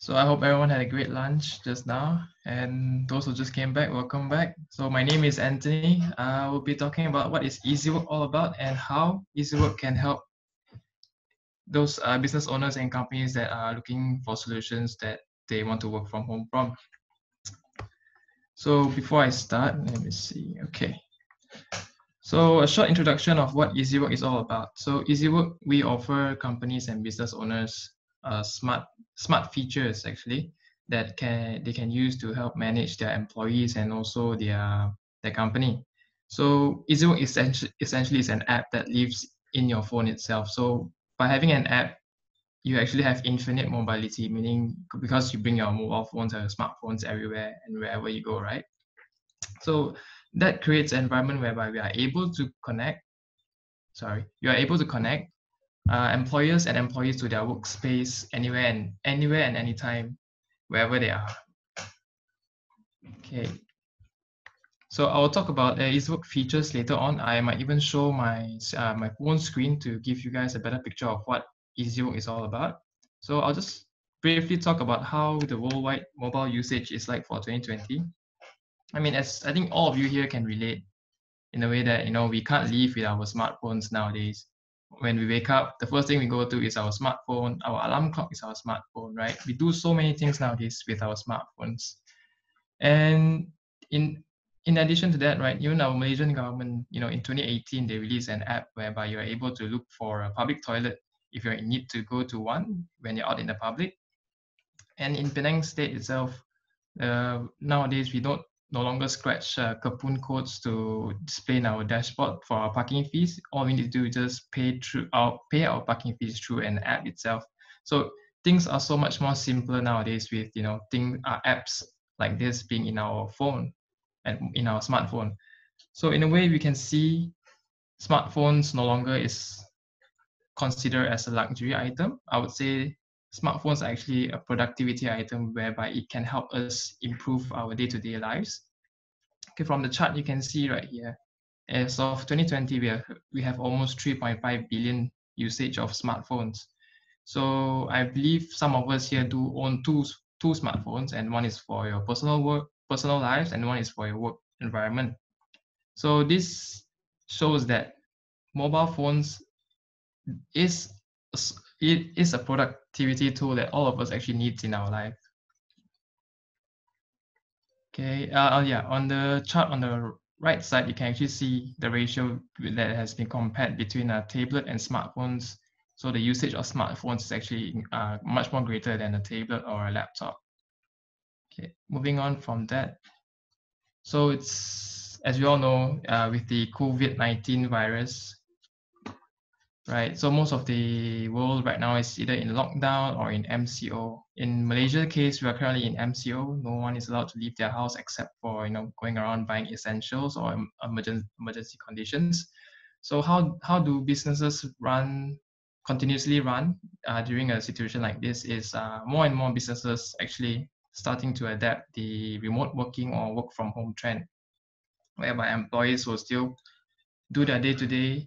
So I hope everyone had a great lunch just now, and those who just came back, welcome back. So my name is Anthony. We'll be talking about what is EasyWork all about and how EasyWork can help those business owners and companies that are looking for solutions that they want to work from home from. So before I start, let me see. Okay. So a short introduction of what EasyWork is all about. So EasyWork, we offer companies and business owners smart features actually that they can use to help manage their employees and also their company. So EasyWork essentially is an app that lives in your phone itself. So by having an app, you actually have infinite mobility, meaning because you bring your mobile phones or your smartphones everywhere and wherever you go, right? So that creates an environment whereby we are able to you are able to connect employers and employees to their workspace anywhere and anytime, wherever they are. Okay. So I will talk about EasyWork features later on. I might even show my phone screen to give you guys a better picture of what EasyWork is all about. So I'll just briefly talk about how the worldwide mobile usage is like for 2020. I mean, as I think all of you here can relate in a way that we can't live with our smartphones nowadays. When we wake up, the first thing we go to is our smartphone. Our alarm clock is our smartphone, right? We do so many things nowadays with our smartphones. And in addition to that, right, even our Malaysian government, in 2018, they released an app whereby you're able to look for a public toilet if you're in need to go to one when you're out in the public. And in Penang State itself, nowadays we don't no longer scratch coupon codes to display in our dashboard for our parking fees. All we need to do is just pay our parking fees through an app itself. So things are so much more simpler nowadays with apps like this being in our phone and in our smartphone. So in a way, we can see smartphones no longer is considered as a luxury item. I would say smartphones are actually a productivity item whereby it can help us improve our day-to-day lives. Okay, from the chart you can see right here, as of 2020, we have almost 3.5 billion usage of smartphones. So I believe some of us here do own two smartphones, and one is for your personal lives, and one is for your work environment. So this shows that mobile phones is it is a productivity tool that all of us actually needs in our life. Okay, on the chart on the right side, you can actually see the ratio that has been compared between a tablet and smartphones. So the usage of smartphones is actually much more greater than a tablet or a laptop. Okay, moving on from that. So it's, as we all know, with the COVID-19 virus, right? So most of the world right now is either in lockdown or in MCO. In Malaysia case, we are currently in MCO. No one is allowed to leave their house except for going around buying essentials or emergency conditions. So how do businesses continuously run during a situation like this? Is more and more businesses actually starting to adapt the remote working or work from home trend, whereby employees will still do their day-to-day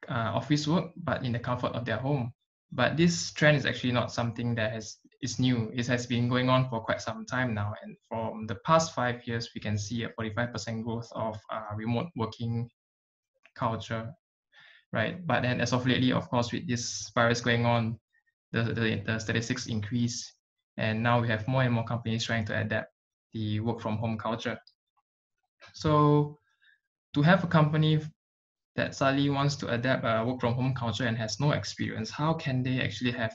office work, but in the comfort of their home. But this trend is actually not something that is new. It has been going on for quite some time now. And from the past 5 years, we can see a 45% growth of remote working culture, right? But then as of lately, of course, with this virus going on, the statistics increase. And now we have more and more companies trying to adapt the work from home culture. So to have a company that suddenly wants to adapt a work from home culture and has no experience, how can they actually have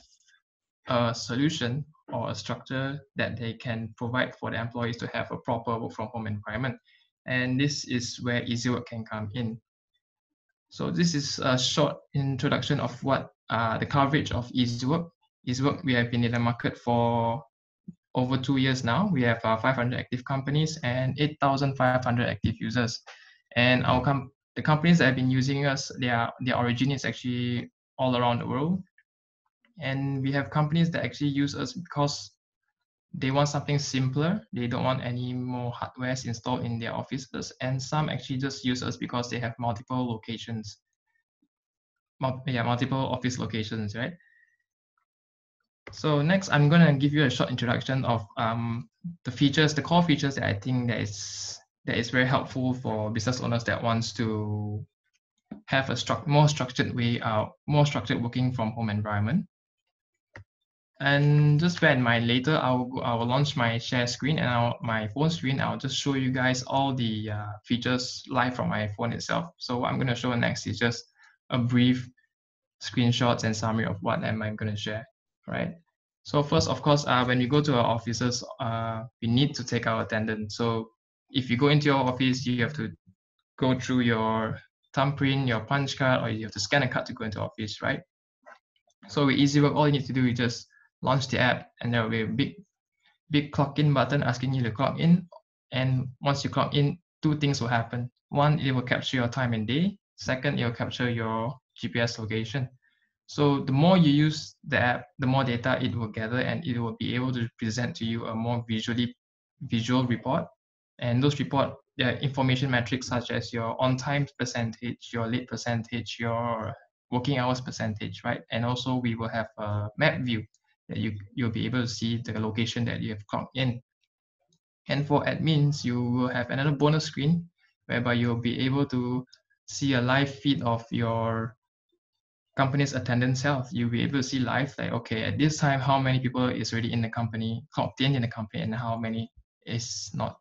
a solution or a structure that they can provide for the employees to have a proper work from home environment? And this is where EasyWork can come in. So this is a short introduction of what the coverage of EasyWork. EasyWork, we have been in the market for over 2 years now. We have 500 active companies and 8,500 active users. And the companies that have been using us, their origin is actually all around the world. And we have companies that actually use us because they want something simpler. They don't want any more hardwares installed in their offices. And some actually just use us because they have multiple locations. Multiple office locations, right? So next, I'm gonna give you a short introduction of the features, the core features that I think that is very helpful for business owners that wants to have a more structured way, more structured working from home environment. And just bear in mind, later I will launch my share screen and my phone screen. I'll just show you guys all the features live from my phone itself. So what I'm going to show next is just a brief screenshots and summary of what I'm going to share, right? So first, of course, when we go to our offices, we need to take our attendance. So if you go into your office, you have to go through your thumbprint, your punch card, or you have to scan a card to go into office, right? So with EasyWork, all you need to do is just launch the app, and there will be a big clock in button asking you to clock in. And once you clock in, two things will happen. One, it will capture your time and day. Second, it will capture your GPS location. So the more you use the app, the more data it will gather, and it will be able to present to you a more visual report. And those report, there are information metrics such as your on-time percentage, your late percentage, your working hours percentage, right? And also we will have a map view that you'll be able to see the location that you have clocked in. And for admins, you will have another bonus screen whereby you'll be able to see a live feed of your company's attendance health. You'll be able to see live, like, okay, at this time, how many people is already in the company, clocked in the company, and how many is not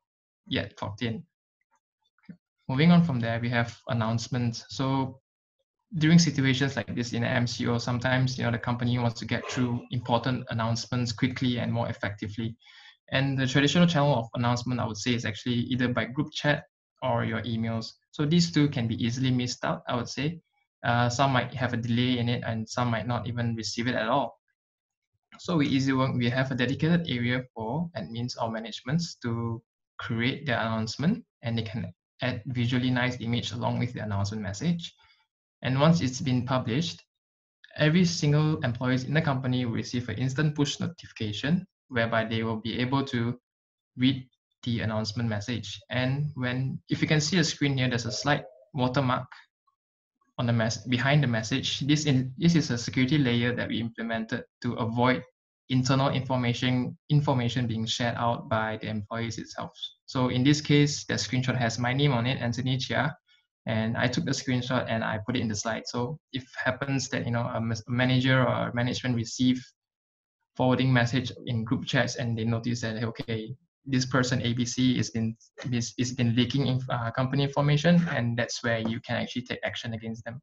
yet clocked in. Moving on from there, we have announcements. So during situations like this in an MCO, sometimes the company wants to get through important announcements quickly and more effectively. And the traditional channel of announcement, I would say, is actually either by group chat or your emails. So these two can be easily missed out, I would say. Some might have a delay in it, and some might not even receive it at all. So with EasyWork, we have a dedicated area for admins or managements to create their announcement, and they can add visually nice image along with the announcement message. And once it's been published, every single employee in the company will receive an instant push notification whereby they will be able to read the announcement message. And if you can see a screen here, there's a slight watermark on the behind the message. This is a security layer that we implemented to avoid internal information being shared out by the employees itself. So in this case, the screenshot has my name on it, Anthony Cheah, and I took the screenshot and I put it in the slide. So if happens that a manager or management receive forwarding message in group chats and they notice that, okay, this person ABC is been leaking company information, and that's where you can actually take action against them.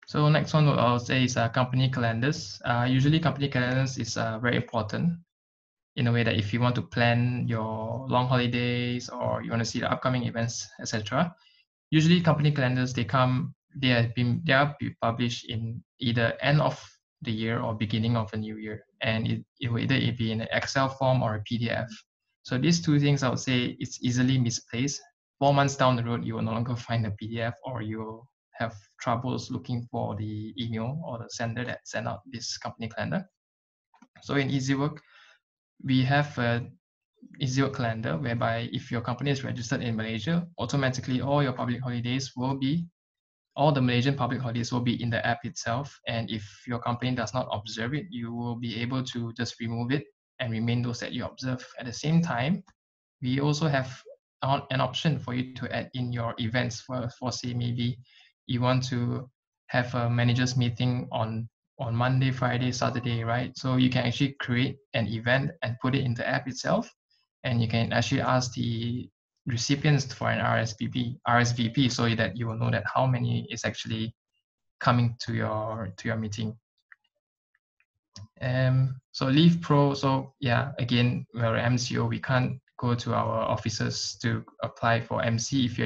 So next one I'll say is company calendars. Usually company calendars is very important in a way that if you want to plan your long holidays or you want to see the upcoming events, etc. Usually company calendars, they are published in either end of the year or beginning of a new year, and it will either be in an Excel form or a PDF. So these two things, I would say, it's easily misplaced. 4 months down the road, you will no longer find the PDF, or you'll have troubles looking for the email or the sender that sent out this company calendar. So in EasyWork, we have a EasyWork calendar whereby if your company is registered in Malaysia, automatically all your public holidays will be all the Malaysian public holidays will be in the app itself. And if your company does not observe it, you will be able to just remove it and remain those that you observe. At the same time, we also have an option for you to add in your events for say maybe you want to have a managers meeting on Monday, Friday, Saturday, right? So you can actually create an event and put it in the app itself. And you can actually ask the recipients for an RSVP so that you will know that how many is actually coming to your meeting. So Leave Pro, so yeah, again, we're MCO, we can't go to our offices to apply for MC if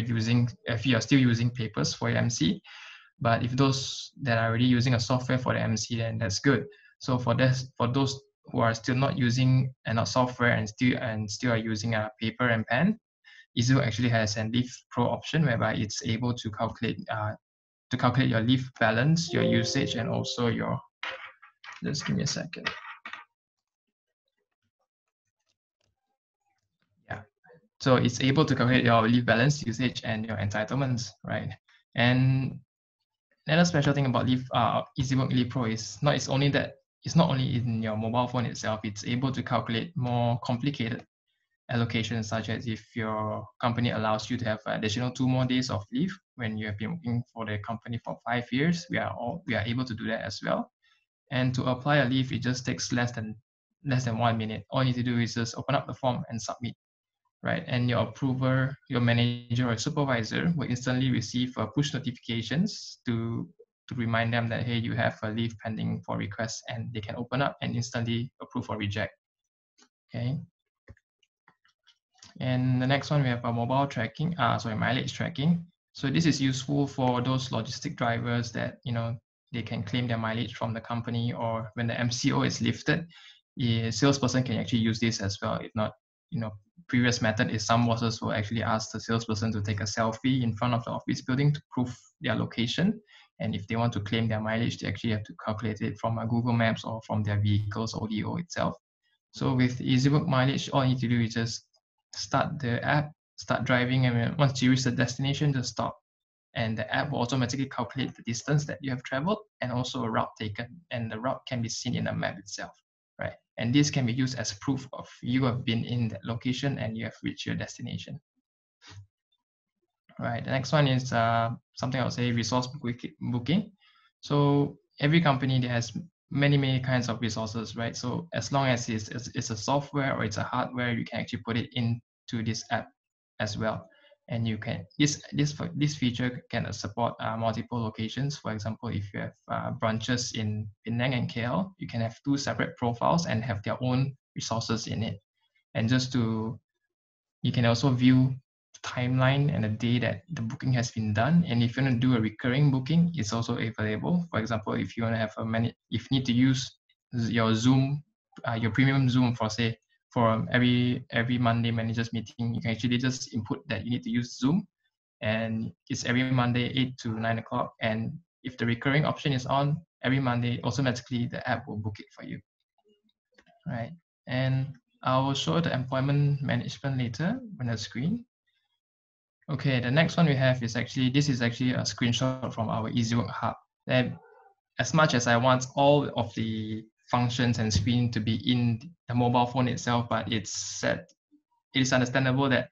you're still using papers for your MC. But if those that are already using a software for the MC, then that's good. So for those who are still not using software and still are using a paper and pen, EasyWork actually has a Leave Pro option whereby it's able to calculate your leave balance, your usage, and also your. Just give me a second. Yeah. So it's able to calculate your leave balance, usage, and your entitlements, right? And another special thing about EasyWork Leave Pro is not it's only that it's not only in your mobile phone itself, it's able to calculate more complicated allocations, such as if your company allows you to have additional 2 more days of leave when you have been working for the company for 5 years, we are able to do that as well. And to apply a leave, it just takes less than 1 minute. All you need to do is just open up the form and submit, right? And your approver, your manager or supervisor will instantly receive push notifications to remind them that, hey, you have a leave pending for request, and they can open up and instantly approve or reject. Okay. And the next one, we have a mobile tracking, mileage tracking. So this is useful for those logistic drivers that, they can claim their mileage from the company, or when the MCO is lifted, the salesperson can actually use this as well. If not, previous method is some bosses will actually ask the salesperson to take a selfie in front of the office building to prove their location. And if they want to claim their mileage, they actually have to calculate it from a Google Maps or from their vehicle's ODO itself. So with EasyWork mileage, all you need to do is just start the app, start driving, and once you reach the destination, just stop. And the app will automatically calculate the distance that you have traveled and also a route taken. And the route can be seen in the map itself, right? And this can be used as proof of you have been in that location and you have reached your destination. Right. The next one is something I would say resource booking. So every company that has many kinds of resources, right? So as long as it's a software or it's a hardware, you can actually put it into this app as well. And you can this feature can support multiple locations. For example, if you have branches in Penang and KL, you can have 2 separate profiles and have their own resources in it. And you can also view the timeline and the day that the booking has been done. And if you want to do a recurring booking, it's also available. For example, if you want to have if you need to use your Zoom, your premium Zoom for every Monday managers meeting, you can actually just input that you need to use Zoom, and it's every Monday 8 to 9 o'clock. And if the recurring option is on every Monday, automatically the app will book it for you. Right. And I will show the employment management later on the screen. Okay, the next one we have is this is actually a screenshot from our EasyWork Hub. And as much as I want all of the functions and screen to be in the mobile phone itself, but it is understandable that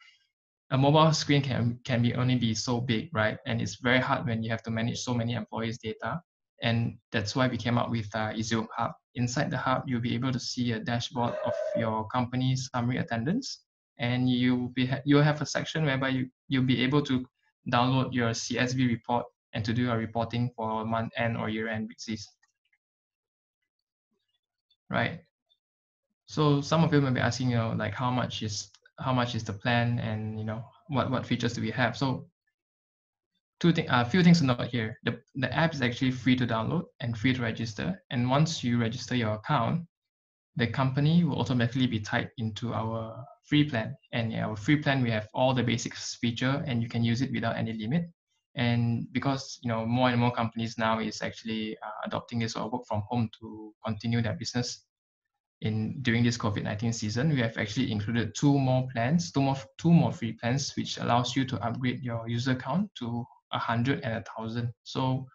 a mobile screen can be only be so big, right? And it's very hard when you have to manage so many employees' data. And that's why we came up with EasyWork Hub. Inside the hub, you'll be able to see a dashboard of your company's summary attendance, and you'll have a section whereby you'll be able to download your CSV report and to do your reporting for month end or year end basis. Right. So some of you may be asking, like how much is the plan, and what features do we have? So a few things to note here. The app is actually free to download and free to register. And once you register your account, the company will automatically be tied into our free plan. And in our free plan, we have all the basics feature, and you can use it without any limit. And because more and more companies now is actually adopting this or work from home to continue their business during this COVID-19 season, we have actually included two more free plans, which allows you to upgrade your user count to 100 and 1,000. So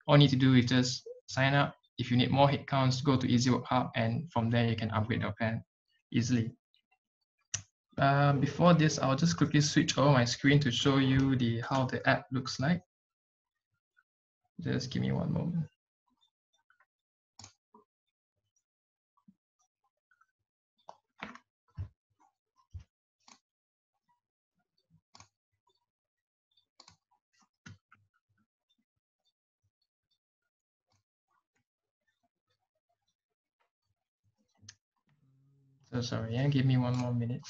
all you need to do is just sign up. If you need more headcounts, go to EasyWork Hub, and from there you can upgrade your plan easily. Before this, I'll just quickly switch over my screen to show you how the app looks like. Just give me one moment. So sorry, give me one more minute.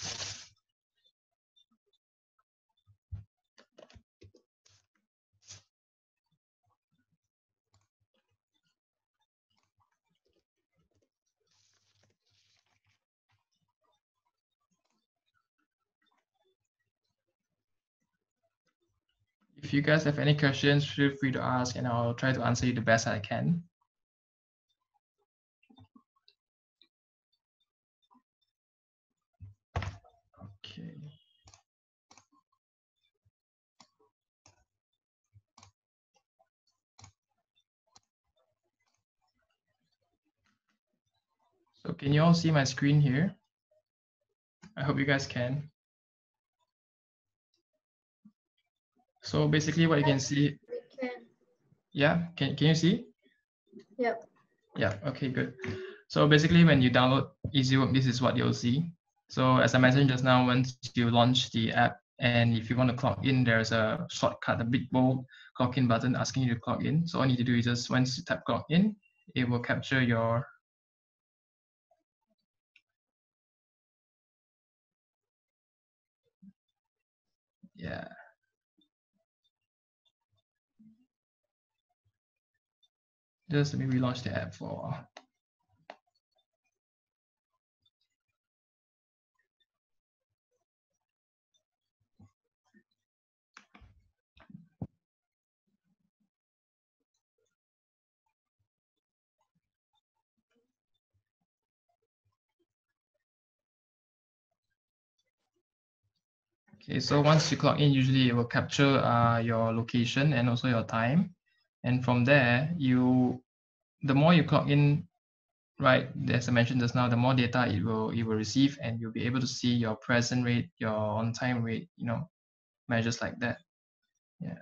If you guys have any questions, feel free to ask, and I'll try to answer you the best I can. Okay. So can you all see my screen here? I hope you guys can. So basically what you can see. We can. Yeah, can you see? Yep. Yeah, okay, good. So basically when you download EasyWork, this is what you'll see. So as I mentioned just now, once you launch the app and if you want to clock in, there's a shortcut, a big bold clock in button asking you to clock in. So all you need to do is just once you tap clock in, it will capture your yeah. Just let me relaunch the app for Okay, so once you clock in, usually it will capture your location and also your time. And from there, the more you clock in, right, as I mentioned just now, the more data it will receive, and you'll be able to see your present rate, your on-time rate, measures like that. Yeah,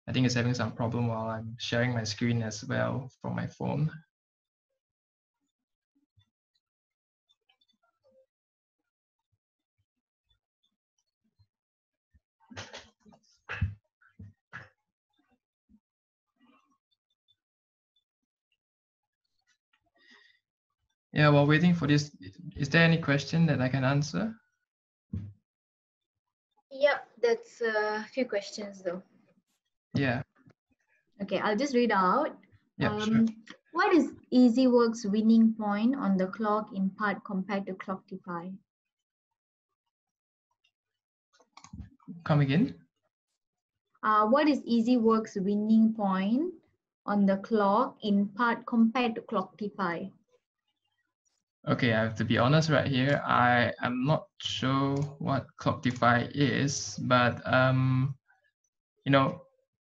I think it's having some problem while I'm sharing my screen as well from my phone. Yeah, while waiting for this, is there any question that I can answer? Yep, that's a few questions though. Yeah. Okay, I'll just read out. Yeah, sure. What is EasyWork's winning point on the clock in part compared to Clocktify? Come again? What is EasyWork's winning point on the clock in part compared to Clocktify? Okay, I have to be honest right here. I am not sure what Clocktify is, but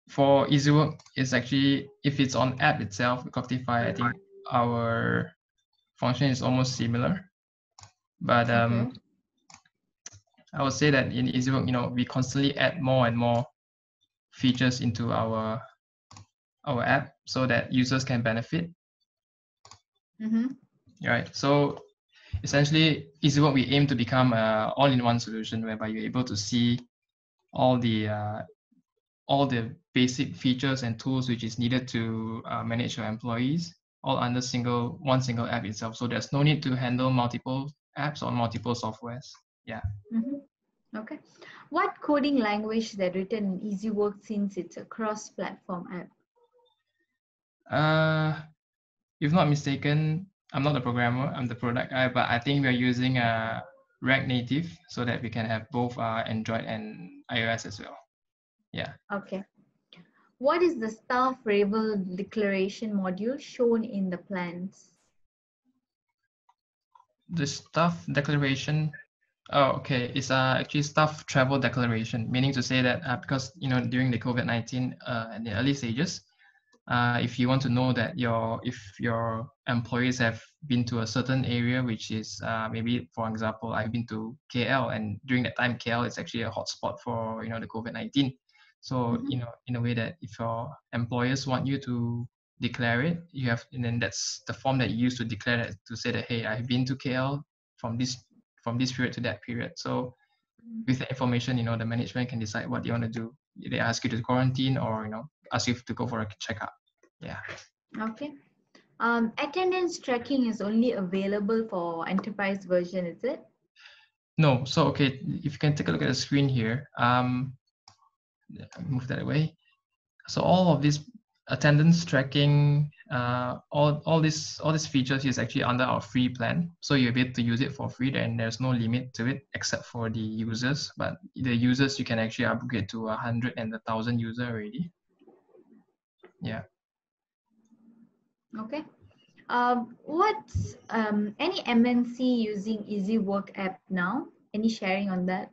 for EasyWork, it's actually if it's on app itself, Clocktify, I think our function is almost similar. But Okay. I would say that in EasyWork, we constantly add more and more features into our app so that users can benefit. Right. So essentially, EasyWork, we aim to become an all-in-one solution whereby you're able to see all the basic features and tools which is needed to manage your employees all under one single app itself. So there's no need to handle multiple apps or multiple softwares. Yeah. Okay. What coding language is written in EasyWork since it's a cross-platform app? If not mistaken, I'm not the programmer, I'm the product guy, but I think we're using React Native so that we can have both Android and iOS as well. Yeah. Okay. What is the staff rival declaration module shown in the plans? The staff declaration, oh, okay, it's actually staff travel declaration, meaning to say that because during the COVID-19 in the early stages, if you want to know that if your employees have been to a certain area, which is maybe, for example, I've been to KL, and during that time, KL is actually a hotspot for the COVID-19. So in a way that if your employers want you to declare it, and then that's the form that you use to declare that, to say that, hey, I've been to KL from this period to that period. So with the information, the management can decide what they want to do. They ask you to quarantine or ask you to go for a checkup. Yeah. Okay. Attendance tracking is only available for enterprise version, is it? No. So, okay, if you can take a look at the screen here, move that away. So all of this attendance tracking, all these features is actually under our free plan. So you'll be able to use it for free, and there's no limit to it except for the users. But the users, you can actually upgrade to 100 and 1,000 user already. Yeah. Okay. What's any MNC using EasyWork app now? Any sharing on that?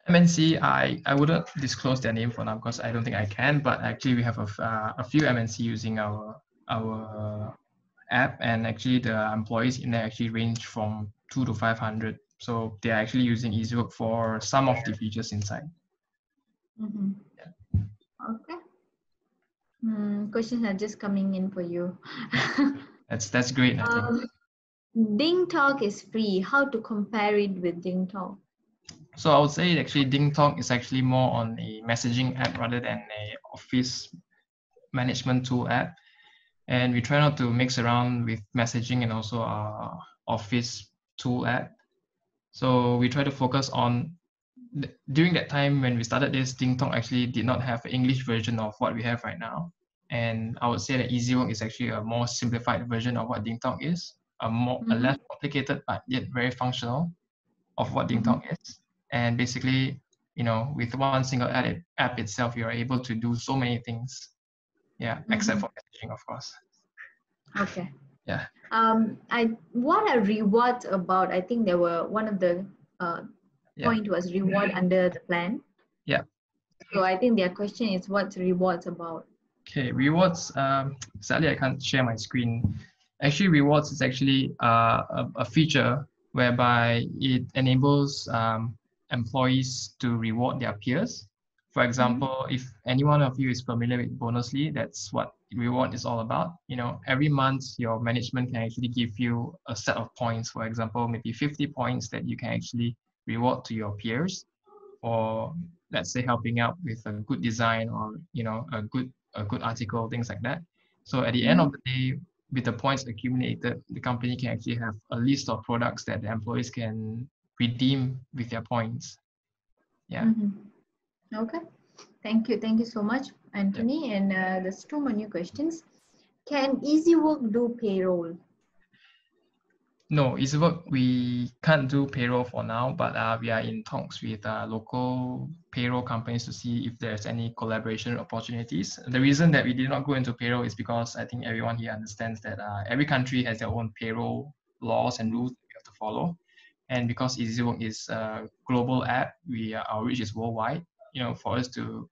MNC, I wouldn't disclose their name for now because I don't think I can. But actually, we have a few MNC using our app, and actually the employees in there actually range from 2 to 500. So they are actually using EasyWork for some of the features inside. Mm-hmm. Okay. Questions are just coming in for you. That's great, I think. Ding Talk is free. How to compare it with Ding Talk? So I would say actually DingTalk is actually more on a messaging app rather than a office management tool app. And we try not to mix around with messaging and also our office tool app. So we try to focus on during that time when we started this, DingTalk actually did not have an English version of what we have right now. And I would say that EasyWork is actually a more simplified version of what DingTalk is, a less complicated but yet very functional of what DingTalk is. And basically, with one single app itself, you're able to do so many things. Yeah, except for messaging, of course. Okay. Yeah. What are rewards about? I think there were one of the point was reward under the plan. Yeah. So I think their question is what's rewards about? Okay, rewards. Sadly, I can't share my screen. Actually, rewards is actually a feature whereby it enables employees to reward their peers. For example, if any one of you is familiar with Bonusly, that's what reward is all about. Every month your management can actually give you a set of points. For example, maybe 50 points that you can actually reward to your peers, or let's say helping out with a good design, or a good article, things like that. So at the end of the day, with the points accumulated, the company can actually have a list of products that the employees can redeem with their points. Yeah. Okay. Thank you so much, Anthony. And there's two more new questions. Can EasyWork do payroll? No, EasyWork, we can't do payroll for now, but we are in talks with local payroll companies to see if there's any collaboration opportunities. The reason that we did not go into payroll is because I think everyone here understands that every country has their own payroll laws and rules that we have to follow. And because EasyWork is a global app, our reach is worldwide. For us to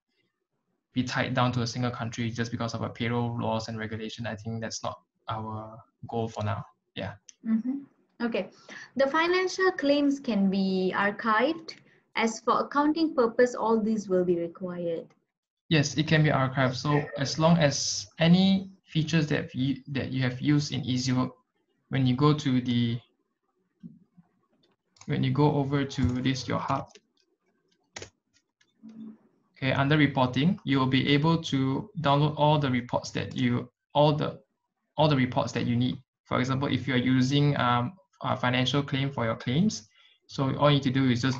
be tied down to a single country just because of our payroll laws and regulation, I think that's not our goal for now. Yeah. Okay. The financial claims can be archived. As for accounting purpose, all these will be required. Yes, it can be archived. So as long as any features that you have used in EasyWork, when you go over to your hub, okay, under reporting, you will be able to download all the reports that you need. For example, if you are using a financial claim for your claims, so all you need to do is just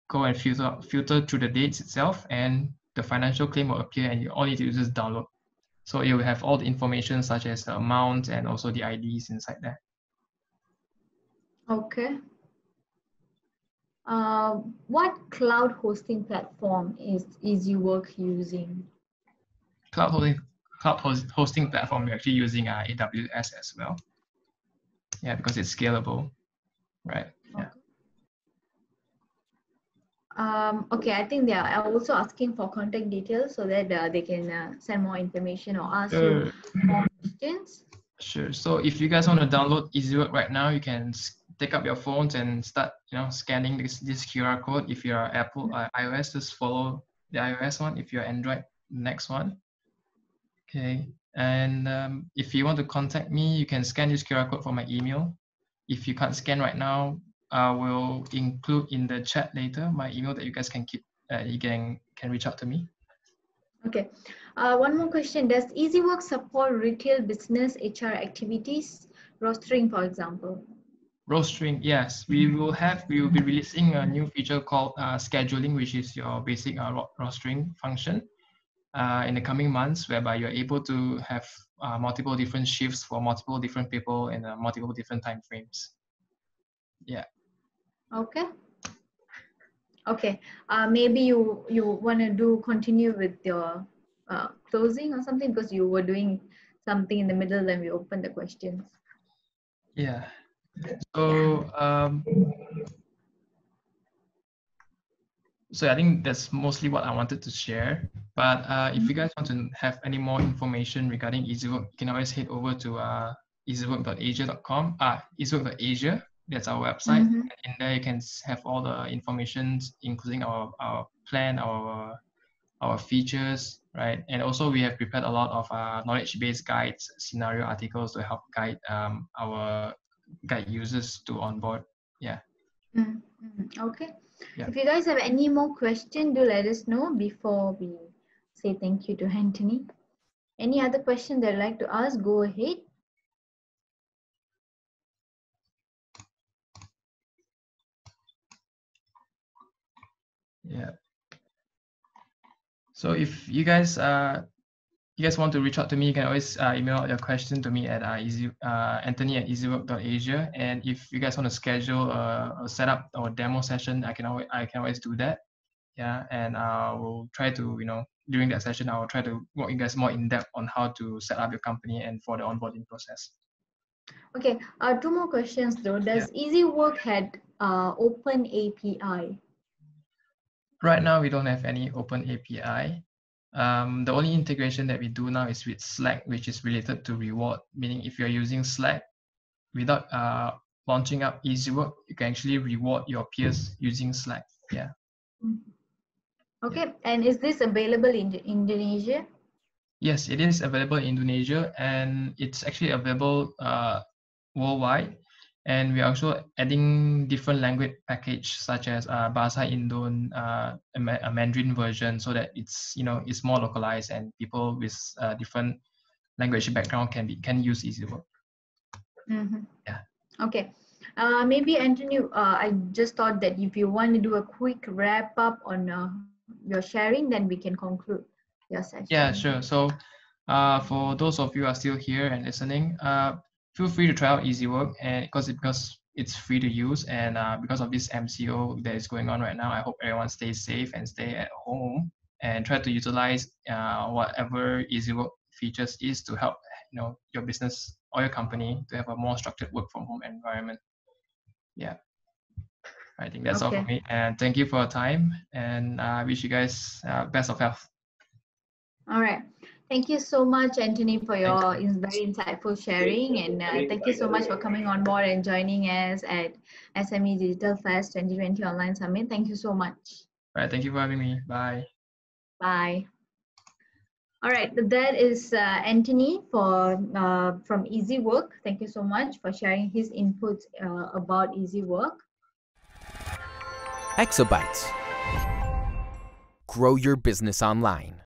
go and filter through the dates itself, and the financial claim will appear, and you all need to do is just download. So it will have all the information such as the amount and also the IDs inside there. Okay. What cloud hosting platform is EasyWork using? Cloud hosting platform, we're actually using AWS as well. Yeah, because it's scalable, right? Yeah. Okay, I think they are also asking for contact details so that they can send more information or ask you more questions. Sure. So if you guys want to download EasyWork right now, you can take up your phones and start, scanning this QR code. If you're Apple, iOS, just follow the iOS one. If you're Android, next one. Okay. And if you want to contact me, you can scan this QR code for my email. If you can't scan right now, I will include in the chat later my email that you guys can keep. You can reach out to me. Okay. One more question. Does EasyWork support retail business HR activities, rostering, for example? Rostering, yes. We will be releasing a new feature called scheduling, which is your basic rostering function in the coming months, whereby you're able to have multiple different shifts for multiple different people in multiple different time frames. Yeah. Okay. Okay. Maybe you want to continue with your closing or something, because you were doing something in the middle when we opened the questions. Yeah. So so I think that's mostly what I wanted to share. But if you guys want to have any more information regarding EasyWork, you can always head over to easywork.asia.com. easywork.asia. That's our website. Mm-hmm. And in there, you can have all the information, including our plan, our features, right? And also, we have prepared a lot of knowledge-based guides, scenario articles to help our guide users to onboard. Yeah. Mm-hmm. Okay. Yeah. If you guys have any more questions, do let us know before we say thank you to Anthony. Any other question that you'd like to ask, go ahead. Yeah. So if you guys want to reach out to me, you can always email your question to me at Anthony@easywork.asia. And if you guys want to schedule a setup or demo session, I can always do that. Yeah, and we'll try to, during that session, I will try to walk you guys more in depth on how to set up your company and for the onboarding process. Okay, 2 more questions though. Does EasyWork had open API? Right now, we don't have any open API. The only integration that we do now is with Slack, which is related to reward, meaning if you're using Slack without launching up EasyWork, you can actually reward your peers using Slack. Yeah. Okay, and is this available in Indonesia? Yes, it is available in Indonesia, and it's actually available worldwide. And we're also adding different language package such as Bahasa Indon, a Mandarin version, so that it's it's more localized and people with different language background can use EasyWork. Mm-hmm. Yeah. Okay. Maybe Anthony, I just thought that if you want to do a quick wrap up on your sharing, then we can conclude your session. Yeah, sure. So for those of you who are still here and listening, feel free to try out EasyWork, and because it's free to use, and because of this MCO that is going on right now, I hope everyone stays safe and stay at home and try to utilize whatever EasyWork features is to help your business or your company to have a more structured work from home environment. Yeah, I think that's all for me. And thank you for your time, and I wish you guys best of health. All right. Thank you so much, Anthony, for your very insightful sharing. And thank you so much for coming on board and joining us at SME Digital Fest 2020 Online Summit. Thank you so much. All right. Thank you for having me. Bye. Bye. All right. That is Anthony from EasyWork. Thank you so much for sharing his inputs about EasyWork. Exabytes. Grow your business online.